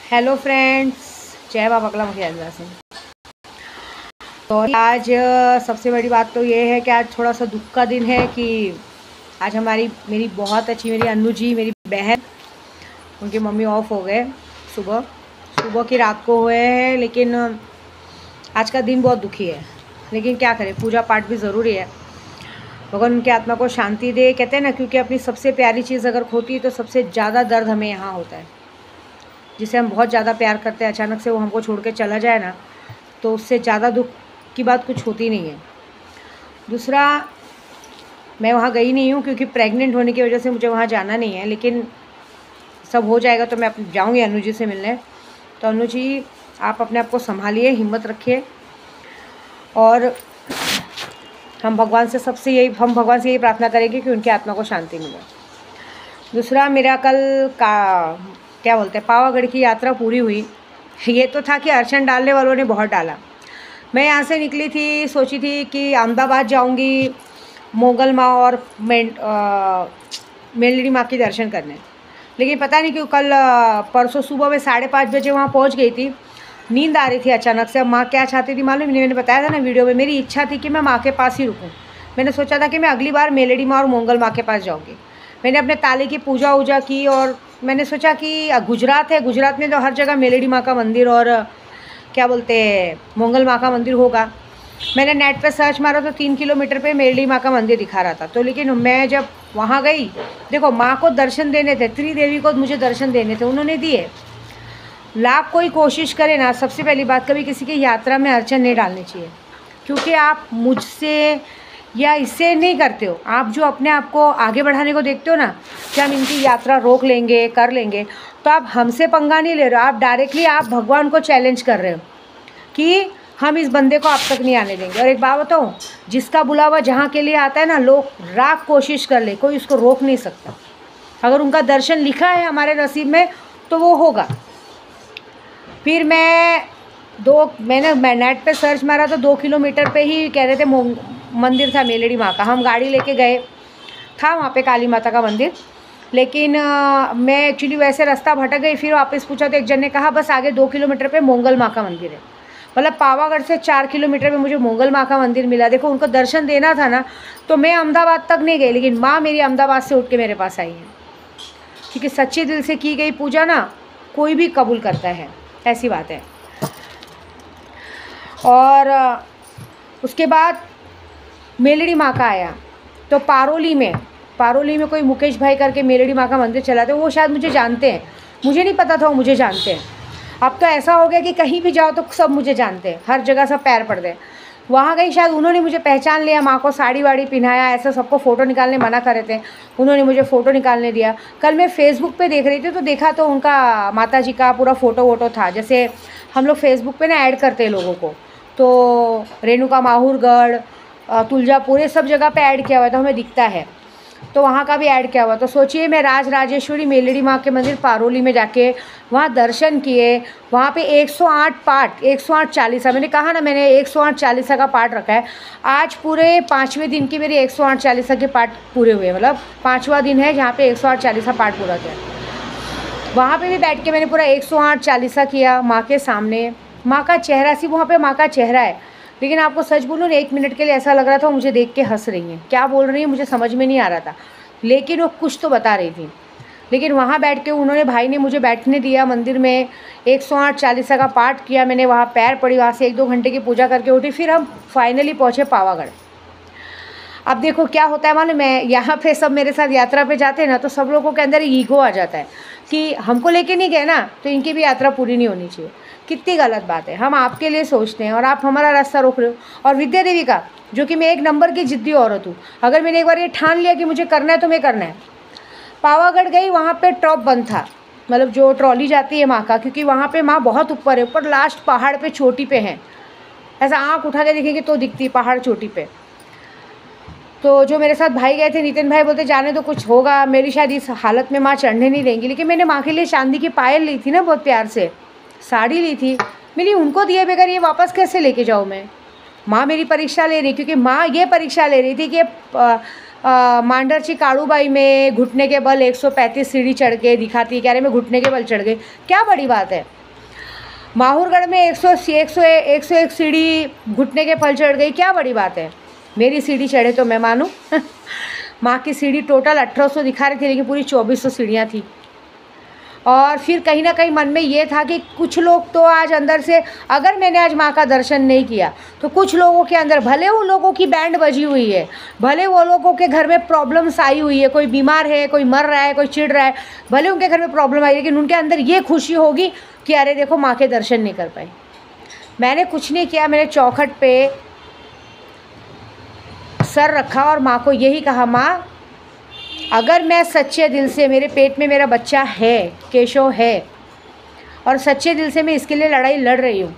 Hello friends, जय बाबा कला मुखिया सिंह। तो आज सबसे बड़ी बात तो ये है कि आज थोड़ा सा दुख का दिन है कि आज मेरी बहुत अच्छी मेरी अन्नू जी, मेरी बहन, उनकी मम्मी ऑफ हो गए। सुबह की रात को हुए हैं, लेकिन आज का दिन बहुत दुखी है। लेकिन क्या करें, पूजा पाठ भी ज़रूरी है। भगवान उनकी आत्मा को शांति दे। कहते हैं ना, क्योंकि अपनी सबसे प्यारी चीज़ अगर खोती है तो सबसे ज़्यादा दर्द हमें यहाँ होता है। जिसे हम बहुत ज़्यादा प्यार करते हैं, अचानक से वो हमको छोड़ के चला जाए ना, तो उससे ज़्यादा दुख की बात कुछ होती नहीं है। दूसरा, मैं वहाँ गई नहीं हूँ क्योंकि प्रेग्नेंट होने की वजह से मुझे वहाँ जाना नहीं है, लेकिन सब हो जाएगा तो मैं जाऊँगी अनु जी से मिलने। तो अनु जी, आप अपने आप को संभालिए, हिम्मत रखिए, और हम भगवान से यही प्रार्थना करेंगे कि उनकी आत्मा को शांति मिले। दूसरा, मेरा कल का क्या बोलते हैं, पावागढ़ की यात्रा पूरी हुई। ये तो था कि अर्चन डालने वालों ने बहुत डाला। मैं यहाँ से निकली थी, सोची थी कि अहमदाबाद जाऊँगी मोगल माँ और मेलड़ी माँ के दर्शन करने, लेकिन पता नहीं क्यों कल परसों सुबह में 5:30 बजे वहाँ पहुँच गई थी। नींद आ रही थी अचानक से। अब माँ क्या चाहती थी मालूम नहीं, मैंने बताया था ना वीडियो में, मेरी इच्छा थी कि मैं माँ के पास ही रुकूँ। मैंने सोचा था कि मैं अगली बार मेलड़ी माँ और मंगल माँ के पास जाऊँगी। मैंने अपने ताले की पूजा वूजा की और मैंने सोचा कि गुजरात है, गुजरात में तो हर जगह मेलड़ी माँ का मंदिर और क्या बोलते हैं मंगल माँ का मंदिर होगा। मैंने नेट पे सर्च मारा तो 3 किलोमीटर पे मेलड़ी माँ का मंदिर दिखा रहा था। तो लेकिन मैं जब वहाँ गई, देखो माँ को दर्शन देने थे, त्रिदेवी को मुझे दर्शन देने थे, उन्होंने दिए। लाख कोई कोशिश करे ना, सबसे पहली बात, कभी किसी की यात्रा में अर्चन नहीं डालनी चाहिए, क्योंकि आप मुझसे या इससे नहीं करते हो। आप जो अपने आप को आगे बढ़ाने को देखते हो ना, कि हम इनकी यात्रा रोक लेंगे, कर लेंगे, तो आप हमसे पंगा नहीं ले रहे हो। आप डायरेक्टली आप भगवान को चैलेंज कर रहे हो कि हम इस बंदे को आप तक नहीं आने देंगे। और एक बात बताऊँ, जिसका बुलावा जहाँ के लिए आता है ना, लोग लाख कोशिश कर ले, कोई उसको रोक नहीं सकता। अगर उनका दर्शन लिखा है हमारे नसीब में तो वो होगा। फिर मैंने नेट पे सर्च मारा तो 2 किलोमीटर पे ही कह रहे थे मंदिर था मेलड़ी माँ का। हम गाड़ी लेके गए, था वहाँ पे काली माता का मंदिर, लेकिन मैं एक्चुअली वैसे रास्ता भटक गई। फिर वापस पूछा तो एक जन ने कहा बस आगे 2 किलोमीटर पे मंगल माँ का मंदिर है। मतलब पावागढ़ से 4 किलोमीटर पे मुझे मंगल माँ का मंदिर मिला। देखो, उनको दर्शन देना था ना, तो मैं अहमदाबाद तक नहीं गई, लेकिन माँ मेरी अहमदाबाद से उठ के मेरे पास आई है। क्योंकि सच्चे दिल से की गई पूजा ना कोई भी कबूल करता है, ऐसी बात है। और उसके बाद मेलड़ी माँ का आया तो पारोली में कोई मुकेश भाई करके मेलड़ी माँ का मंदिर चलाते हैं। वो शायद मुझे जानते हैं, मुझे नहीं पता था वो मुझे जानते हैं। अब तो ऐसा हो गया कि कहीं भी जाओ तो सब मुझे जानते हैं, हर जगह सब पैर पड़ गए। वहाँ गई, शायद उन्होंने मुझे पहचान लिया, माँ को साड़ी वाड़ी पहनाया, ऐसा सबको फ़ोटो निकालने मना कर रहे थे, उन्होंने मुझे फ़ोटो निकालने दिया। कल मैं फेसबुक पे देख रही थी तो देखा तो उनका माता जी का पूरा फ़ोटो वोटो था। जैसे हम लोग फेसबुक पे ना ऐड करते हैं लोगों को, तो रेणुका माहुरगढ़, तुलजापुर, ये सब जगह पे ऐड किया हुआ है तो हमें दिखता है। तो वहाँ का भी ऐड किया हुआ। तो सोचिए, मैं राजराजेश्वरी मेलड़ी माँ के मंदिर पारोली में जाके वहाँ दर्शन किए। वहाँ पे 108 पाठ, 108 चालीसा, मैंने कहा ना, मैंने 108 चालीसा का पाठ रखा है। आज पूरे 5वें दिन की मेरी 108 चालीसा के पाठ पूरे हुए। मतलब 5वां दिन है जहाँ पे 108 चालीसा पाठ पूरा किया। वहाँ पे भी बैठ के मैंने पूरा 108 चालीसा किया माँ के सामने। माँ का चेहरा, सिर्फ वहाँ पे माँ का चेहरा है, लेकिन आपको सच बोलूँ ना, 1 मिनट के लिए ऐसा लग रहा था मुझे देख के हंस रही हैं। क्या बोल रही हैं मुझे समझ में नहीं आ रहा था, लेकिन वो कुछ तो बता रही थी। लेकिन वहाँ बैठ के भाई ने मुझे बैठने दिया मंदिर में, 108 चालीसा का पाठ किया मैंने, वहाँ पैर पड़ी, वहाँ से 1-2 घंटे की पूजा करके उठी। फिर हम फाइनली पहुँचे पावागढ़। अब देखो क्या होता है मालूम है, यहाँ पे सब मेरे साथ यात्रा पे जाते हैं ना, तो सब लोगों के अंदर ईगो आ जाता है कि हमको लेके नहीं गए ना तो इनकी भी यात्रा पूरी नहीं होनी चाहिए। कितनी गलत बात है। हम आपके लिए सोचते हैं और आप हमारा रास्ता रोक रहे हो। और विद्या देवी का, जो कि मैं 1 नंबर की जिद्दी औरत हूँ, अगर मैंने एक बार ये ठान लिया कि मुझे करना है तो मैं करना है। पावागढ़ गई, वहाँ पे टॉप बंद था, मतलब जो ट्रॉली जाती है माँ का, क्योंकि वहाँ पे माँ बहुत ऊपर है, ऊपर लास्ट पहाड़ पे चोटी पे है। ऐसा आँख उठा के देखेंगे तो दिखती पहाड़ चोटी पे। तो जो मेरे साथ भाई गए थे, नितिन भाई, बोलते जाने तो कुछ होगा, मेरी शायद इस हालत में माँ चढ़ने नहीं देंगी। लेकिन मैंने माँ के लिए चांदी की पायल ली थी ना, बहुत प्यार से साड़ी ली थी, मैंने उनको दिए बगैर ये वापस कैसे लेके जाऊँ मैं। माँ मेरी परीक्षा ले रही, क्योंकि माँ ये परीक्षा ले रही थी कि मांडरची काड़ूबाई में घुटने के बल 135 सीढ़ी चढ़ के दिखाती, कह रहे मैं घुटने के बल चढ़ गई, क्या बड़ी बात है। माहौरगढ़ में 101 सीढ़ी घुटने के बल चढ़ गई, क्या बड़ी बात है। मेरी सीढ़ी चढ़े तो मैं मानूँ। माँ की सीढ़ी टोटल 1800 दिखा रही थी, लेकिन पूरी 2400 सीढ़ियाँ थी। और फिर कहीं ना कहीं मन में ये था कि कुछ लोग तो आज अंदर से, अगर मैंने आज माँ का दर्शन नहीं किया तो कुछ लोगों के अंदर, भले वो लोगों की बैंड बजी हुई है, भले वो लोगों के घर में प्रॉब्लम्स आई हुई है, कोई बीमार है, कोई मर रहा है, कोई चिढ़ रहा है, भले उनके घर में प्रॉब्लम आई, लेकिन उनके अंदर ये खुशी होगी कि अरे देखो माँ के दर्शन नहीं कर पाई। मैंने कुछ नहीं किया, मैंने चौखट पे सर रखा और माँ को यही कहा, माँ अगर मैं सच्चे दिल से, मेरे पेट में मेरा बच्चा है, केशव है, और सच्चे दिल से मैं इसके लिए लड़ाई लड़ रही हूँ,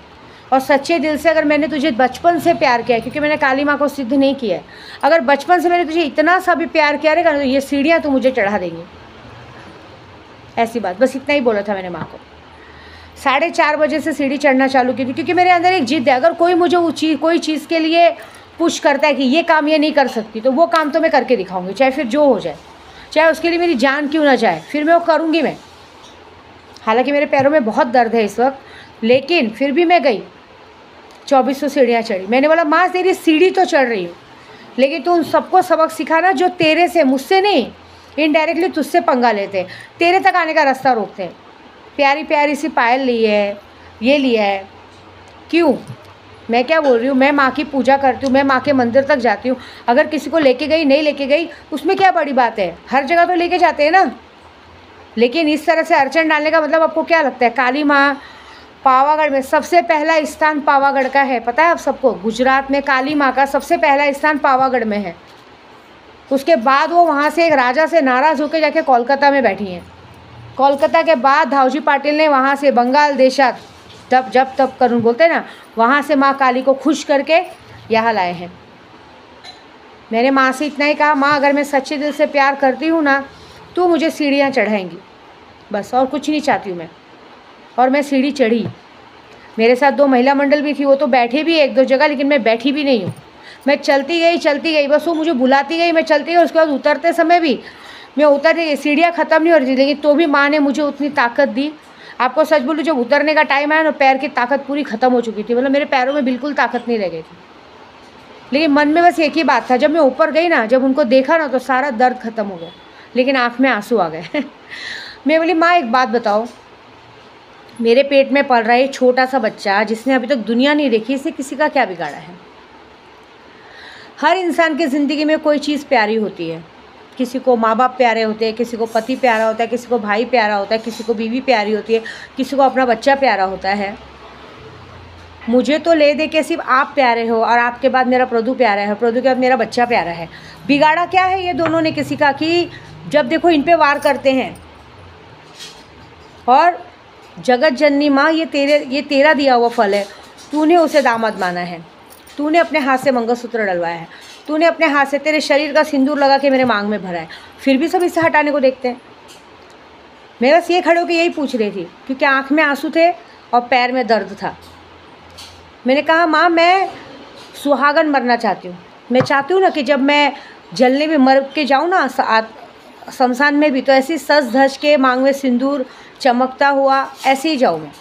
और सच्चे दिल से अगर मैंने तुझे बचपन से प्यार किया, क्योंकि मैंने काली माँ को सिद्ध नहीं किया है, अगर बचपन से मैंने तुझे इतना सा भी प्यार किया रहेगा तो ये सीढ़ियाँ तो मुझे चढ़ा देंगी। ऐसी बात, बस इतना ही बोला था मैंने माँ को। 4:30 बजे से सीढ़ी चढ़ना चालू की थी, क्योंकि मेरे अंदर एक जिद है, अगर कोई मुझे वो कोई चीज़ के लिए पुश करता है कि ये काम ये नहीं कर सकती, तो वो काम तो मैं करके दिखाऊंगी, चाहे फिर जो हो जाए, चाहे उसके लिए मेरी जान क्यों ना जाए, फिर मैं वो करूँगी मैं। हालांकि मेरे पैरों में बहुत दर्द है इस वक्त, लेकिन फिर भी मैं गई, 2400 सीढ़ियाँ चढ़ी। मैंने बोला, माँ तेरी सीढ़ी तो चढ़ रही हूँ, लेकिन तू उन सबको सबक सिखाना जो तेरे से, मुझसे नहीं, इनडायरेक्टली तुझसे पंगा लेते हैं, तेरे तक आने का रास्ता रोकते हैं। प्यारी प्यारी सी पायल ली है, ये लिया है, क्यों? मैं क्या बोल रही हूँ, मैं माँ की पूजा करती हूँ, मैं माँ के मंदिर तक जाती हूँ, अगर किसी को लेके गई नहीं लेके गई उसमें क्या बड़ी बात है, हर जगह तो लेके जाते हैं ना। लेकिन इस तरह से अड़चन डालने का मतलब आपको क्या लगता है? काली माँ पावागढ़ में सबसे पहला स्थान पावागढ़ का है, पता है आप सबको? गुजरात में काली माँ का सबसे पहला स्थान पावागढ़ में है। उसके बाद वो वहाँ से एक राजा से नाराज़ होकर जाके कोलकाता में बैठी हैं। कोलकाता के बाद धावजी पाटिल ने वहाँ से बंगाल देशात तब जब तब करूँ बोलते हैं ना, वहाँ से माँ काली को खुश करके यहाँ लाए हैं। मैंने माँ से इतना ही कहा, माँ अगर मैं सच्चे दिल से प्यार करती हूँ ना, तो मुझे सीढ़ियाँ चढ़ाएंगी, बस, और कुछ नहीं चाहती हूँ मैं। और मैं सीढ़ी चढ़ी। मेरे साथ 2 महिला मंडल भी थी, वो तो बैठे भी 1-2 जगह, लेकिन मैं बैठी भी नहीं हूँ। मैं चलती गई, बस वो मुझे बुलाती गई, मैं चलती गई। उसके बाद उतरते समय भी मैं उतर रही, सीढ़ियाँ ख़त्म नहीं हो रही थी, लेकिन तो भी माँ ने मुझे उतनी ताकत दी। आपको सच बोलूं, जब उतरने का टाइम आया ना, पैर की ताकत पूरी ख़त्म हो चुकी थी, मतलब मेरे पैरों में बिल्कुल ताकत नहीं रह गई थी। लेकिन मन में बस एक ही बात था, जब मैं ऊपर गई ना, जब उनको देखा ना, तो सारा दर्द ख़त्म हो गया, लेकिन आँख में आंसू आ गए। मैं बोली, माँ एक बात बताओ, मेरे पेट में पल रहा है छोटा सा बच्चा जिसने अभी तक दुनिया नहीं देखी, इससे किसी का क्या बिगाड़ा है? हर इंसान की ज़िंदगी में कोई चीज़ प्यारी होती है। किसी को माँ बाप प्यारे होते हैं, किसी को पति प्यारा होता है, किसी को भाई प्यारा होता है, किसी को बीवी प्यारी होती है, किसी को अपना बच्चा प्यारा होता है। मुझे तो ले दे के सिर्फ आप प्यारे हो, और आपके बाद मेरा प्रदू प्यारा है, प्रदू के बाद मेरा बच्चा प्यारा है। बिगाड़ा क्या है ये दोनों ने किसी का, कि जब देखो इन पे वार करते हैं। और जगत जननी माँ, ये तेरा दिया हुआ फल है, तूने उसे दामाद माना है, तूने अपने हाथ से मंगलसूत्र डलवाया है, तूने अपने हाथ से तेरे शरीर का सिंदूर लगा के मेरे मांग में भरा है, फिर भी सब इसे हटाने को देखते हैं। मैं बस ये खड़े होकर यही पूछ रही थी, क्योंकि आँख में आंसू थे और पैर में दर्द था। मैंने कहा, माँ मैं सुहागन मरना चाहती हूँ। मैं चाहती हूँ ना कि जब मैं जलने में मर के जाऊँ ना शमशान में भी, तो ऐसी सज धज के मांग में सिंदूर चमकता हुआ ऐसे ही जाऊँ मैं।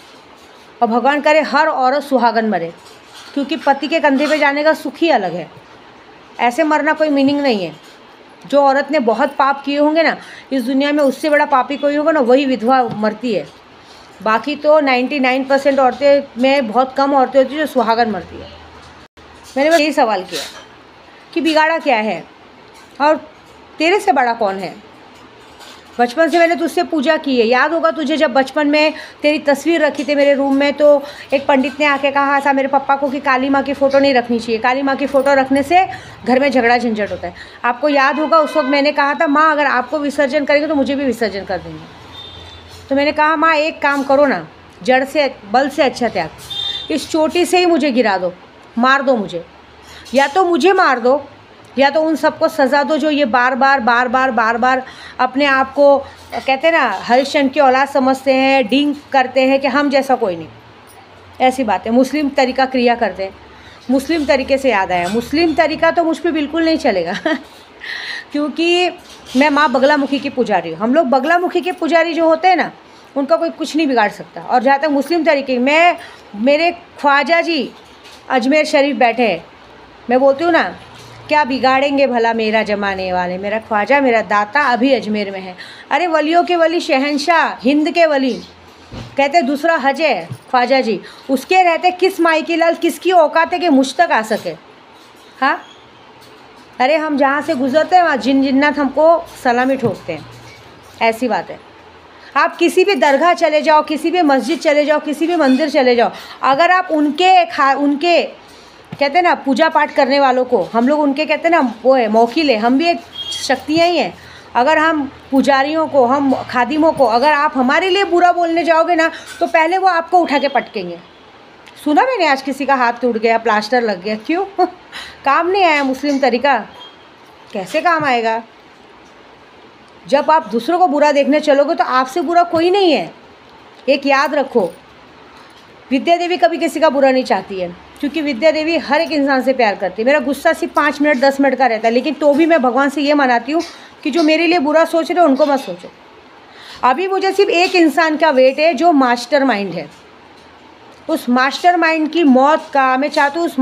और भगवान करे हर औरत सुहागन मरे, क्योंकि पति के कंधे पे जाने का सुख ही अलग है। ऐसे मरना कोई मीनिंग नहीं है। जो औरत ने बहुत पाप किए होंगे ना इस दुनिया में, उससे बड़ा पापी कोई होगा ना, वही विधवा मरती है। बाकी तो 99% औरतें में बहुत कम औरतें होती हैं जो सुहागन मरती है। मैंने बस यही सवाल किया कि बिगाड़ा क्या है, और तेरे से बड़ा कौन है? बचपन से मैंने तुझसे पूजा की है, याद होगा तुझे, जब बचपन में तेरी तस्वीर रखी थी मेरे रूम में, तो एक पंडित ने आके कहा था मेरे पापा को कि काली माँ की फ़ोटो नहीं रखनी चाहिए, काली माँ की फ़ोटो रखने से घर में झगड़ा झंझट होता है। आपको याद होगा उस वक्त मैंने कहा था, माँ अगर आपको विसर्जन करेंगे तो मुझे भी विसर्जन कर देंगे। तो मैंने कहा, माँ एक काम करो ना, जड़ से बल से अच्छा त्याग, इस चोटी से ही मुझे गिरा दो, मार दो मुझे, या तो मुझे मार दो, या तो उन सबको सज़ा दो जो ये बार बार अपने आप को कहते हैं ना हरिश्चंद्र की औलाद समझते हैं, डींग करते हैं कि हम जैसा कोई नहीं। ऐसी बात है, मुस्लिम तरीका क्रिया करते हैं। मुस्लिम तरीके से याद आया, मुस्लिम तरीका तो मुझ पर बिल्कुल नहीं चलेगा। क्योंकि मैं माँ बगलामुखी की पुजारी हूँ। हम लोग बगलामुखी के पुजारी जो होते हैं ना, उनका कोई कुछ नहीं बिगाड़ सकता। और जहाँ तक मुस्लिम तरीके, मैं मेरे ख्वाजा जी अजमेर शरीफ बैठे हैं, मैं बोलती हूँ ना, क्या बिगाड़ेंगे भला मेरा जमाने वाले, मेरा ख्वाजा मेरा दाता अभी अजमेर में है। अरे वलियों के वली, शहंशाह हिंद के वली, कहते दूसरा हज है ख्वाजा जी, उसके रहते किस माई की लाल, किसकी औकात है कि मुझ तक आ सके। हाँ, अरे हम जहाँ से गुजरते हैं वहाँ जिन जिन्नात हमको सलामी ठोकते हैं, ऐसी बात है। आप किसी भी दरगाह चले जाओ, किसी भी मस्जिद चले जाओ, किसी भी मंदिर चले जाओ, अगर आप उनके कहते हैं ना पूजा पाठ करने वालों को, हम लोग उनके कहते हैं ना वो है मौकिल है, हम भी एक शक्तियाँ ही हैं। अगर हम पुजारियों को, हम खादिमों को, अगर आप हमारे लिए बुरा बोलने जाओगे ना, तो पहले वो आपको उठा के पटकेंगे। सुना मैंने आज किसी का हाथ टूट गया, प्लास्टर लग गया, क्यों? काम नहीं आया मुस्लिम तरीका, कैसे काम आएगा? जब आप दूसरों को बुरा देखने चलोगे तो आपसे बुरा कोई नहीं है। एक याद रखो, विद्या देवी कभी किसी का बुरा नहीं चाहती है, क्योंकि विद्या देवी हर एक इंसान से प्यार करती है। मेरा गुस्सा सिर्फ 5 मिनट 10 मिनट का रहता है, लेकिन तो भी मैं भगवान से ये मनाती हूँ कि जो मेरे लिए बुरा सोच रहे हो उनको मत सोचो। अभी मुझे सिर्फ एक इंसान का वेट है जो मास्टरमाइंड है। उस मास्टरमाइंड की मौत का मैं चाहती हूँ। उस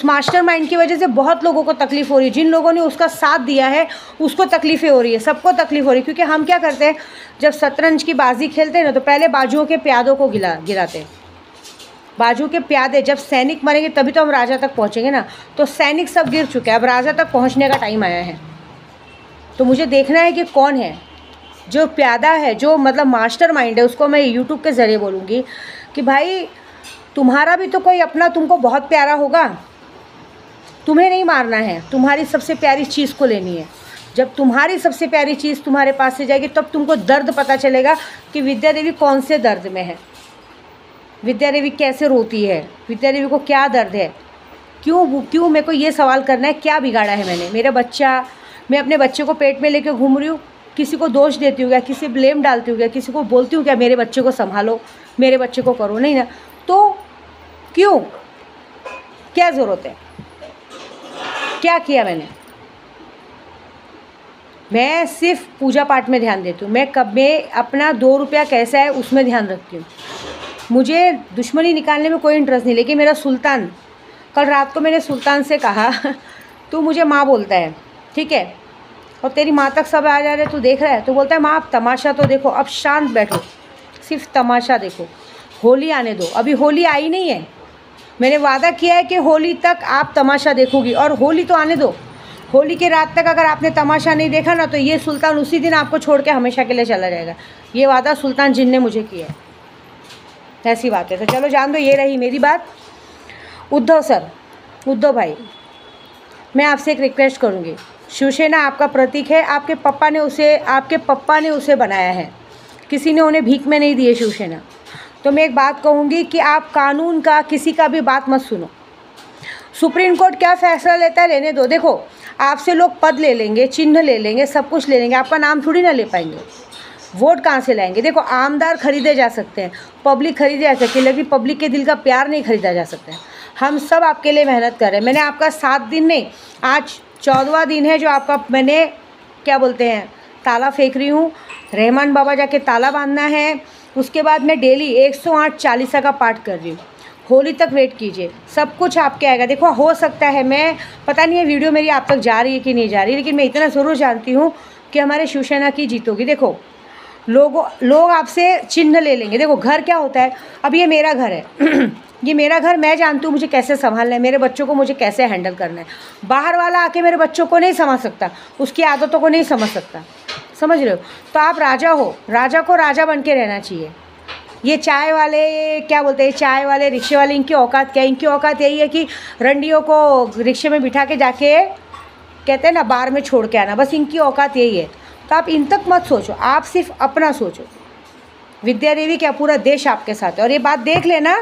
मास्टरमाइंड की वजह से बहुत लोगों को तकलीफ़ हो रही है। जिन लोगों ने उसका साथ दिया है उसको तकलीफ़ें हो रही है, सबको तकलीफ़ हो रही है। क्योंकि हम क्या करते हैं, जब शतरंज की बाजी खेलते हैं ना, तो पहले बाजुओं के प्यादों को गिराते हैं। बाजू के प्यादे, जब सैनिक मरेंगे तभी तो हम राजा तक पहुँचेंगे ना। तो सैनिक सब गिर चुके हैं, अब राजा तक पहुँचने का टाइम आया है। तो मुझे देखना है कि कौन है जो प्यादा है, जो मतलब मास्टरमाइंड है। उसको मैं यूट्यूब के ज़रिए बोलूँगी कि भाई तुम्हारा भी तो कोई अपना तुमको बहुत प्यारा होगा, तुम्हें नहीं मारना है, तुम्हारी सबसे प्यारी चीज़ को लेनी है। जब तुम्हारी सबसे प्यारी चीज़ तुम्हारे पास से जाएगी तब तुमको दर्द पता चलेगा कि विद्या देवी कौन से दर्द में है, विद्या देवी कैसे रोती है, विद्या देवी को क्या दर्द है, क्यों मेरे को ये सवाल करना है, क्या बिगाड़ा है मैंने। मेरा बच्चा, मैं अपने बच्चे को पेट में लेके घूम रही हूँ, किसी को दोष देती हूँ क्या, किसी ब्लेम डालती हूँ क्या, किसी को बोलती हूँ क्या मेरे बच्चे को संभालो, मेरे बच्चे को करो, नहीं ना। तो क्यों, क्या ज़रूरत है, क्या किया मैंने? मैं सिर्फ पूजा पाठ में ध्यान देती हूँ। मैं अपना 2 रुपया कैसा है उसमें ध्यान रखती हूँ। मुझे दुश्मनी निकालने में कोई इंटरेस्ट नहीं। लेकिन मेरा सुल्तान, कल रात को मैंने सुल्तान से कहा तू मुझे माँ बोलता है, ठीक है, और तेरी माँ तक सब आ जा रहे, तू देख रहा है। तो बोलता है माँ आप तमाशा तो देखो, अब शांत बैठो, सिर्फ तमाशा देखो, होली आने दो। अभी होली आई नहीं है, मैंने वादा किया है कि होली तक आप तमाशा देखोगी, और होली तो आने दो। होली के रात तक अगर आपने तमाशा नहीं देखा ना, तो ये सुल्तान उसी दिन आपको छोड़ के हमेशा के लिए चला जाएगा। ये वादा सुल्तान जिन ने मुझे किया है, ऐसी बात है। तो चलो जान दो, ये रही मेरी बात। उद्धव सर, उद्धव भाई, मैं आपसे एक रिक्वेस्ट करूँगी। शिवसेना आपका प्रतीक है, आपके पप्पा ने उसे बनाया है, किसी ने उन्हें भीख में नहीं दी है शिवसेना। तो मैं एक बात कहूँगी कि आप कानून का किसी का भी बात मत सुनो। सुप्रीम कोर्ट क्या फैसला लेता है लेने दो। देखो आपसे लोग पद ले लेंगे, चिन्ह ले लेंगे, सब कुछ ले लेंगे, आपका नाम थोड़ी ना ले पाएंगे। वोट कहाँ से लाएंगे? देखो आमदार खरीदे जा सकते हैं, पब्लिक खरीदे जा सकती है, लेकिन पब्लिक के दिल का प्यार नहीं खरीदा जा सकता है। हम सब आपके लिए मेहनत कर रहे हैं। मैंने आपका 7 दिन नहीं, आज 14वां दिन है जो आपका मैंने क्या बोलते हैं ताला फेंक रही हूँ। रहमान बाबा जाके ताला बांधना है। उसके बाद मैं डेली 108 चालीसा का पाठ कर रही हूँ। होली तक वेट कीजिए, सब कुछ आपके आएगा। देखो हो सकता है, मैं पता नहीं है वीडियो मेरी आप तक जा रही है कि नहीं जा रही, लेकिन मैं इतना ज़रूर जानती हूँ कि हमारे शिवसेना की जीतोगी। देखो लोग आपसे चिन्ह ले लेंगे। देखो घर क्या होता है, अब ये मेरा घर है ये मेरा घर, मैं जानती हूँ मुझे कैसे संभालना है, मेरे बच्चों को मुझे कैसे हैंडल करना है। बाहर वाला आके मेरे बच्चों को नहीं समझ सकता, उसकी आदतों को नहीं समझ सकता, समझ रहे हो। तो आप राजा हो, राजा को राजा बन के रहना चाहिए। ये चाय वाले क्या बोलते हैं, चाय वाले रिक्शे वाले, इनकी औकात क्या है? इनकी औकात यही है कि रंडियों को रिक्शे में बिठा के जाके कहते हैं ना बार में छोड़ के आना, बस इनकी औकात यही है। तो आप इन तक मत सोचो, आप सिर्फ अपना सोचो। विद्या देवी क्या पूरा देश आपके साथ है। और ये बात देख लेना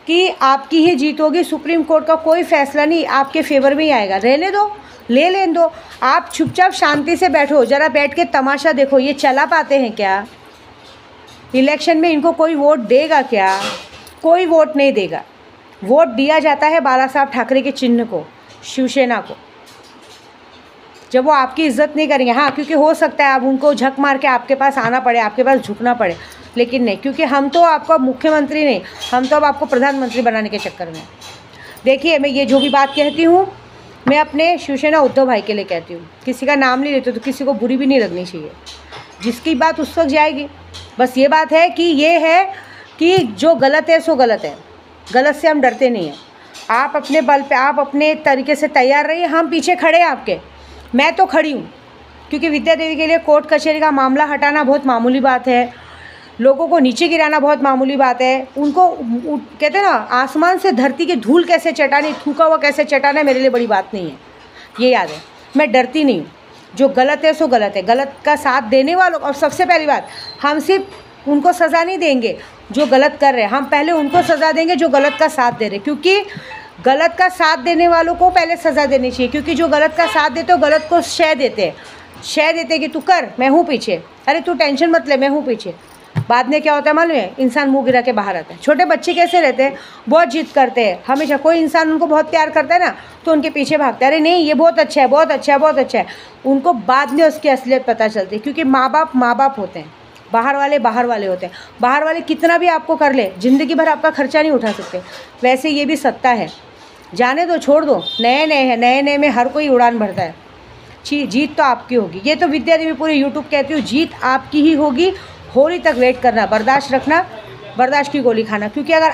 कि आपकी ही जीत होगी। सुप्रीम कोर्ट का कोई फैसला नहीं आपके फेवर में ही आएगा। रहने दो, ले लेने दो, आप चुपचाप शांति से बैठो, ज़रा बैठ के तमाशा देखो। ये चला पाते हैं क्या? इलेक्शन में इनको कोई वोट देगा क्या? कोई वोट नहीं देगा। वोट दिया जाता है बाला साहब ठाकरे के चिन्ह को, शिवसेना को। जब वो आपकी इज्जत नहीं करेंगे, हाँ क्योंकि हो सकता है आप उनको झक मार के आपके पास आना पड़े, आपके पास झुकना पड़े, लेकिन नहीं, क्योंकि हम तो आपका मुख्यमंत्री नहीं, हम तो अब आपको प्रधानमंत्री बनाने के चक्कर में। देखिए, मैं ये जो भी बात कहती हूँ मैं अपने शिवसेना उद्धव भाई के लिए कहती हूँ, किसी का नाम नहीं लेते तो किसी को बुरी भी नहीं लगनी चाहिए, जिसकी बात उस वक्त जाएगी। बस ये बात है कि ये है कि जो गलत है सो गलत है, गलत से हम डरते नहीं हैं। आप अपने बल पे, आप अपने तरीके से तैयार रहिए, हम पीछे खड़े हैं आपके। मैं तो खड़ी हूँ, क्योंकि विद्या देवी के लिए कोर्ट कचहरी का मामला हटाना बहुत मामूली बात है, लोगों को नीचे गिराना बहुत मामूली बात है। उनको कहते हैं ना, आसमान से धरती की धूल कैसे चटानी, थूका हुआ कैसे चटाना, मेरे लिए बड़ी बात नहीं है, ये याद है। मैं डरती नहीं हूँ, जो गलत है सो गलत है, गलत का साथ देने वालों। और सबसे पहली बात, हम सिर्फ उनको सज़ा नहीं देंगे जो गलत कर रहे हैं, हम पहले उनको सज़ा देंगे जो गलत का साथ दे रहे, क्योंकि गलत का साथ देने वालों को पहले सज़ा देनी चाहिए। क्योंकि जो गलत का साथ देते हो गलत को शय देते हैं, शय देते कि तू कर, मैं हूँ पीछे, अरे तू टेंशन मत ले, मैं हूँ पीछे। बाद में क्या होता है मालूम है, इंसान मुंह गिरा के बाहर आता है। छोटे बच्चे कैसे रहते हैं, बहुत जिद करते हैं हमेशा। कोई इंसान उनको बहुत प्यार करता है ना, तो उनके पीछे भागता है, अरे नहीं ये बहुत अच्छा है, बहुत अच्छा है, बहुत अच्छा है। उनको बाद में उसकी असलियत पता चलती है, क्योंकि माँ बाप होते हैं, बाहर वाले होते हैं। बाहर वाले कितना भी आपको कर ले, ज़िंदगी भर आपका खर्चा नहीं उठा सकते। वैसे ये भी सत्ता है, जाने दो, छोड़ दो, नए हैं, नए में हर कोई उड़ान भरता है। जीत तो आपकी होगी, ये तो विद्या देवी पूरे यूट्यूब कहती हूँ, जीत आपकी ही होगी। होली तक वेट करना, बर्दाश्त रखना, बर्दाश्त की गोली खाना। क्योंकि अगर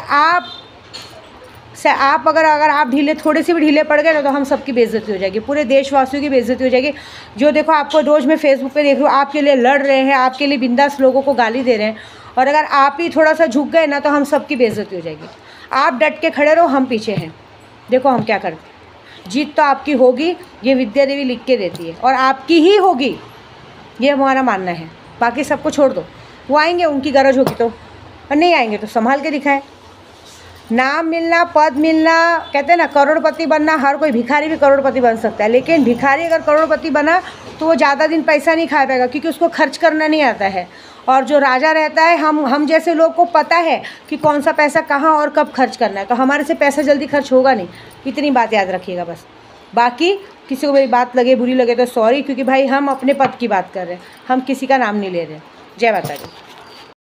आप ढीले, थोड़े से भी ढीले पड़ गए ना, तो हम सबकी बेइज्जती हो जाएगी, पूरे देशवासियों की बेइज्जती हो जाएगी। जो देखो, आपको रोज़ मैं फेसबुक पे देख रही हूँ, आपके लिए लड़ रहे हैं, आपके लिए बिंदास लोगों को गाली दे रहे हैं, और अगर आप ही थोड़ा सा झुक गए ना, तो हम सबकी बेइज्जती हो जाएगी। आप डट के खड़े रहो, हम पीछे हैं, देखो हम क्या करते हैं। जीत तो आपकी होगी, ये विद्या देवी लिख के देती है, और आपकी ही होगी, ये हमारा मानना है। बाकी सबको छोड़ दो, वो आएंगे, उनकी गरज होगी तो, और नहीं आएंगे तो संभाल के दिखाएं। नाम मिलना, पद मिलना, कहते हैं ना करोड़पति बनना, हर कोई भिखारी भी करोड़पति बन सकता है, लेकिन भिखारी अगर करोड़पति बना तो वो ज़्यादा दिन पैसा नहीं खा पाएगा, क्योंकि उसको खर्च करना नहीं आता है। और जो राजा रहता है, हम जैसे लोग को पता है कि कौन सा पैसा कहाँ और कब खर्च करना है, तो हमारे से पैसा जल्दी खर्च होगा नहीं। इतनी बात याद रखिएगा बस। बाकी किसी को मेरी बात लगे, बुरी लगे तो सॉरी, क्योंकि भाई हम अपने पद की बात कर रहे हैं, हम किसी का नाम नहीं ले रहे। जय माता दी।